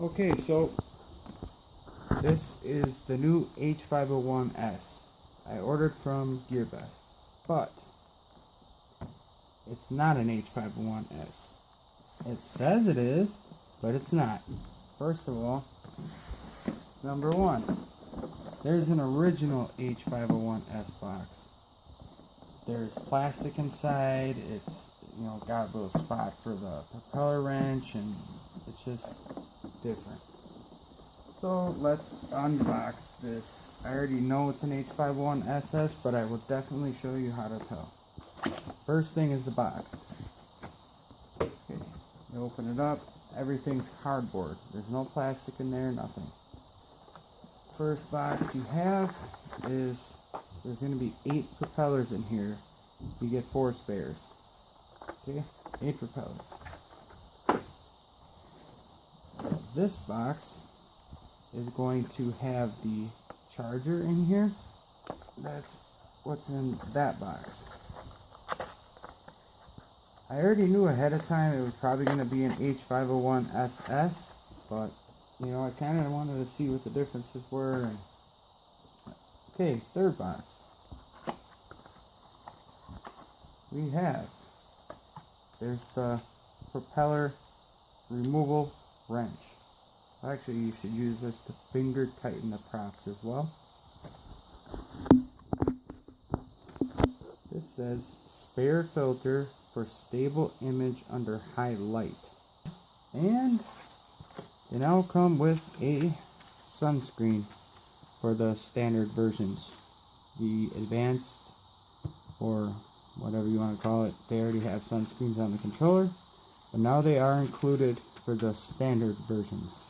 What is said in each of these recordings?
Okay, so this is the new H501S. I ordered from GearBest, but it's not an H501S. It says it is, but it's not. First of all, number one, there's an original H501S box. There's plastic inside. It's got a little spot for the propeller wrench, and it's just different. So let's unbox this. I already know it's an H501SS, but I will definitely show you how to tell. First thing is the box. Okay, you open it up. Everything's cardboard. There's no plastic in there, nothing. First box you have is, there's going to be 8 propellers in here. You get 4 spares. Okay, 8 propellers. This box is going to have the charger in here. That's what's in that box. I already knew ahead of time it was probably going to be an H501SS, but I kind of wanted to see what the differences were. Okay, third box. There's the propeller removal wrench. Actually, you should use this to finger tighten the props as well. This says spare filter for stable image under high light. And they now come with a sunscreen for the standard versions. The advanced, or whatever you want to call it, they already have sunscreens on the controller, but now they are included for the standard versions.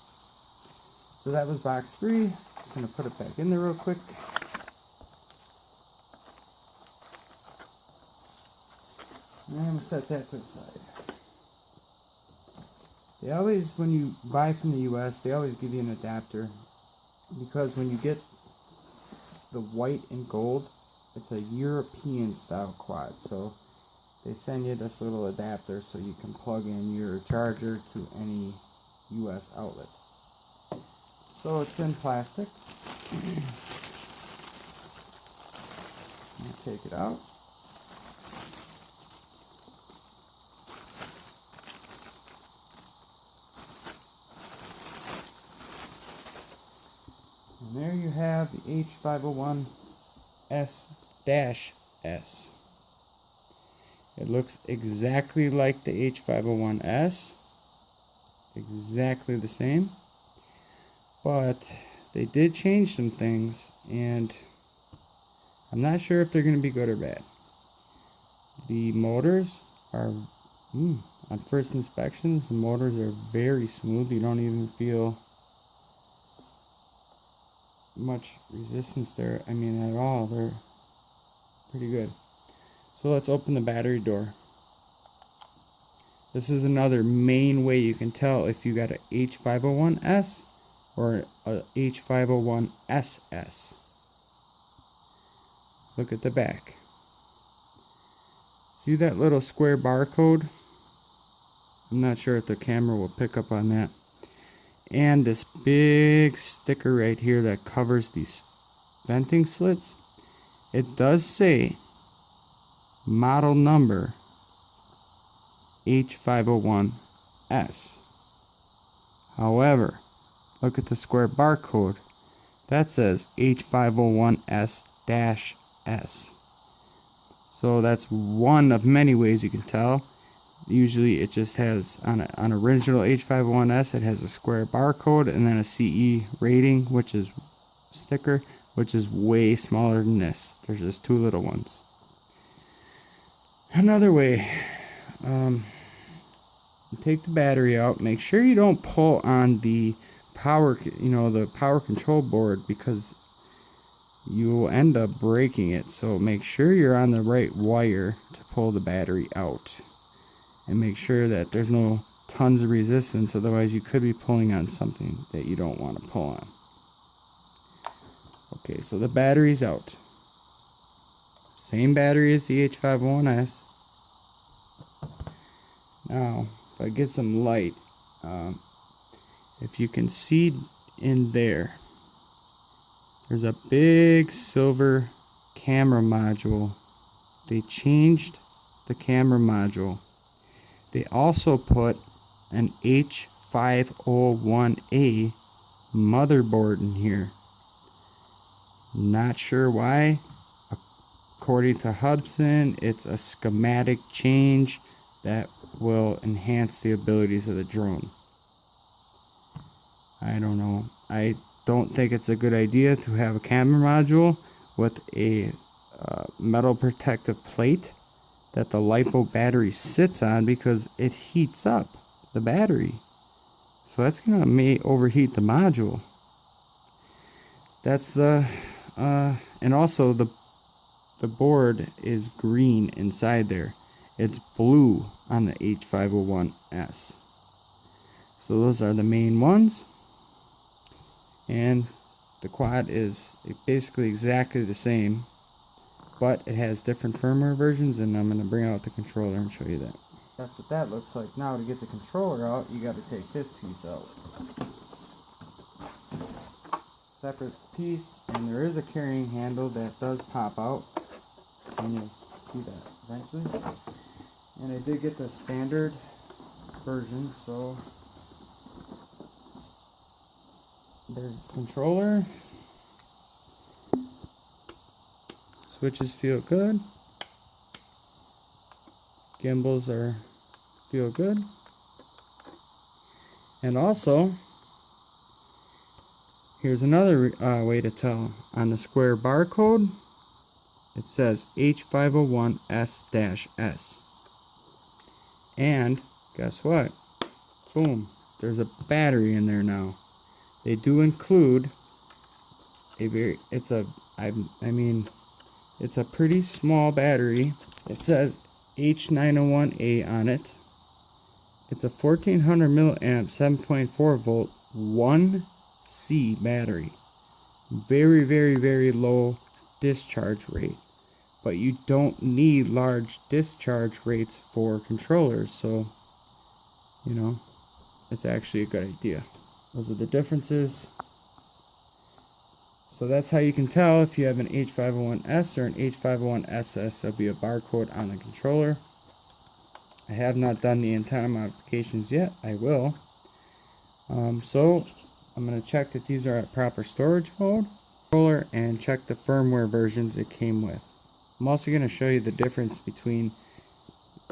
So that was box 3. Just going to put it back in there real quick. And I'm going to set that to the side. They always, when you buy from the US, they always give you an adapter, because when you get the white and gold, it's a European style quad, so they send you this little adapter so you can plug in your charger to any US outlet. So it's in plastic. I'll take it out. And there you have the H501S-S. It looks exactly like the H501S. Exactly the same. But they did change some things, and I'm not sure if they're going to be good or bad. The motors are, on first inspections, the motors are very smooth. You don't even feel much resistance there. I mean, at all. They're pretty good. So let's open the battery door. This is another main way you can tell if you got an H501S or a H501SS. Look at the back. See that little square barcode? I'm not sure if the camera will pick up on that. And this big sticker right here that covers these venting slits. It does say model number H501S. However, look at the square barcode. That says H501S-S. So that's one of many ways you can tell. Usually it just has, on an original H501S, it has a square barcode and then a CE rating, which is sticker, which is way smaller than this. There's just 2 little ones. Another way, take the battery out. Make sure you don't pull on the power, the power control board, because you will end up breaking it. So make sure you're on the right wire to pull the battery out, and make sure that there's no tons of resistance, otherwise you could be pulling on something that you don't want to pull on. Okay, so the battery's out. Same battery as the H501S. Now, if I get some light, if you can see in there, there's a big silver camera module. They changed the camera module. They also put an H501A motherboard in here. Not sure why. According to Hubsan, it's a schematic change that will enhance the abilities of the drone. I don't know. I don't think it's a good idea to have a camera module with a metal protective plate that the LiPo battery sits on, because it heats up the battery. So that's gonna may overheat the module. That's the and also the board is green inside there. It's blue on the H501S. So those are the main ones. And the quad is basically exactly the same, but it has different firmware versions, and I'm going to bring out the controller and show you that. That's what that looks like. Now to get the controller out, you got to take this piece out. Separate piece, and there is a carrying handle that does pop out, and you'll see that eventually. And I did get the standard version, so there's the controller. Switches feel good. Gimbals feel good. And also, here's another way to tell. On the square barcode, it says H501S-S. And guess what? Boom, there's a battery in there now. They do include a it's a pretty small battery. It says H901A on it. It's a 1400 milliamp 7.4 volt 1C battery. Very, very, very low discharge rate. But you don't need large discharge rates for controllers, so you know, it's actually a good idea. Those are the differences. So that's how you can tell if you have an H501S or an H501SS. There'll be a barcode on the controller. I have not done the antenna modifications yet. I will. So I'm going to check that these are at proper storage mode, and check the firmware versions it came with. I'm also going to show you the difference between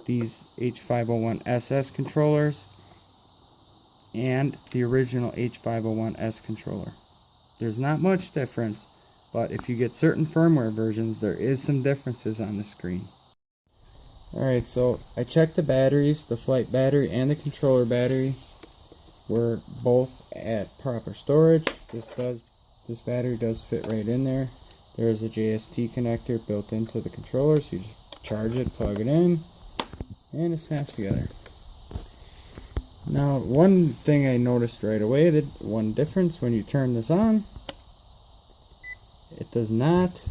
these H501SS controllers and the original H501S controller. There's not much difference, but if you get certain firmware versions, there is some differences on the screen. Alright, so I checked the batteries. The flight battery and the controller battery were both at proper storage. This battery does fit right in there. There's a JST connector built into the controller, so you just charge it, plug it in, and it snaps together. Now, one thing I noticed right away, that one difference when you turn this on, it does not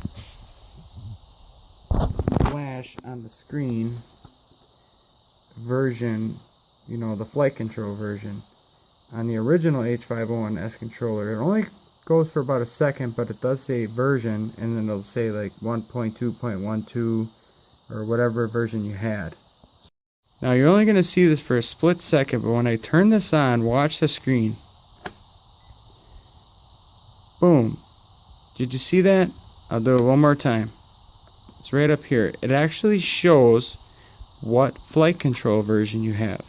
flash on the screen version, you know, the flight control version. On the original H501S controller, it only goes for about a second, but it does say version, and then it'll say like 1.2.12 or whatever version you had. Now you're only going to see this for a split second, but when I turn this on, watch the screen. Boom. Did you see that? I'll do it one more time. It's right up here. It actually shows what flight control version you have.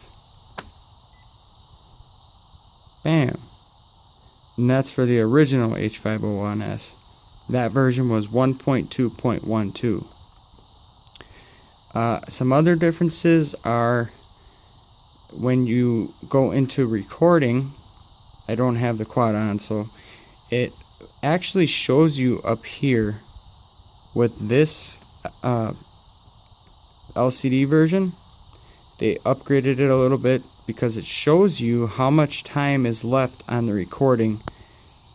Bam. And that's for the original H501S. That version was 1.2.12. Some other differences are when you go into recording. I don't have the quad on, so it actually shows you up here with this LCD version. They upgraded it a little bit because it shows you how much time is left on the recording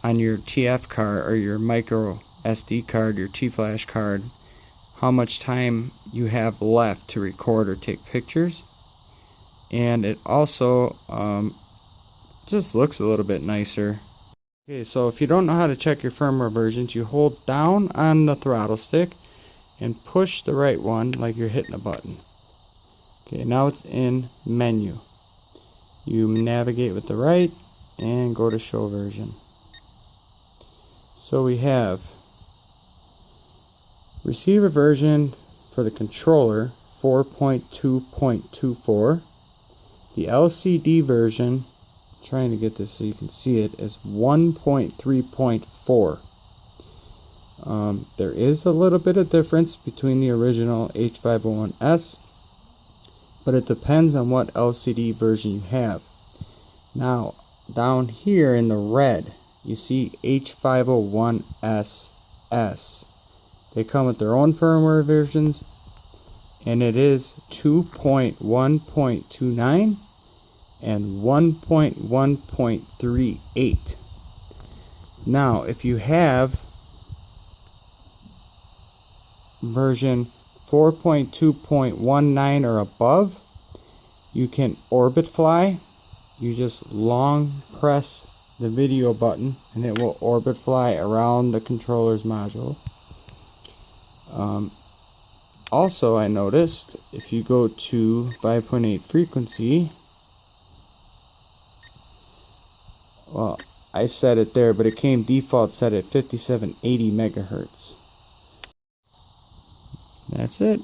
on your TF card or your micro SD card, your T-Flash card, how much time you have left to record or take pictures. And it also just looks a little bit nicer. Okay, so if you don't know how to check your firmware versions, you hold down on the throttle stick and push the right one like you're hitting a button. Okay, now it's in menu. You navigate with the right and go to show version. So we have receiver version for the controller 4.2.24. The LCD version, trying to get this so you can see it, is 1.3.4. There is a little bit of difference between the original H501S, but it depends on what LCD version you have. Now, down here in the red, you see H501SS. They come with their own firmware versions, and it is 2.1.29 and 1.1.38. Now, if you have version 4.2.19 or above, you can orbit fly. You just long press the video button and it will orbit fly around the controller's module. Also, I noticed if you go to 5.8 frequency, well, I set it there, but it came default set at 5780 megahertz. That's it.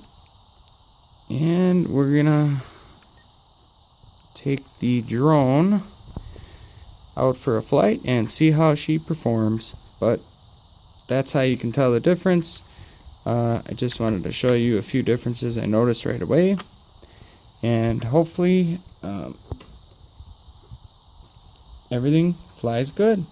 And we're gonna take the drone out for a flight and see how she performs. But that's how you can tell the difference. I just wanted to show you a few differences I noticed right away, and hopefully everything flies good.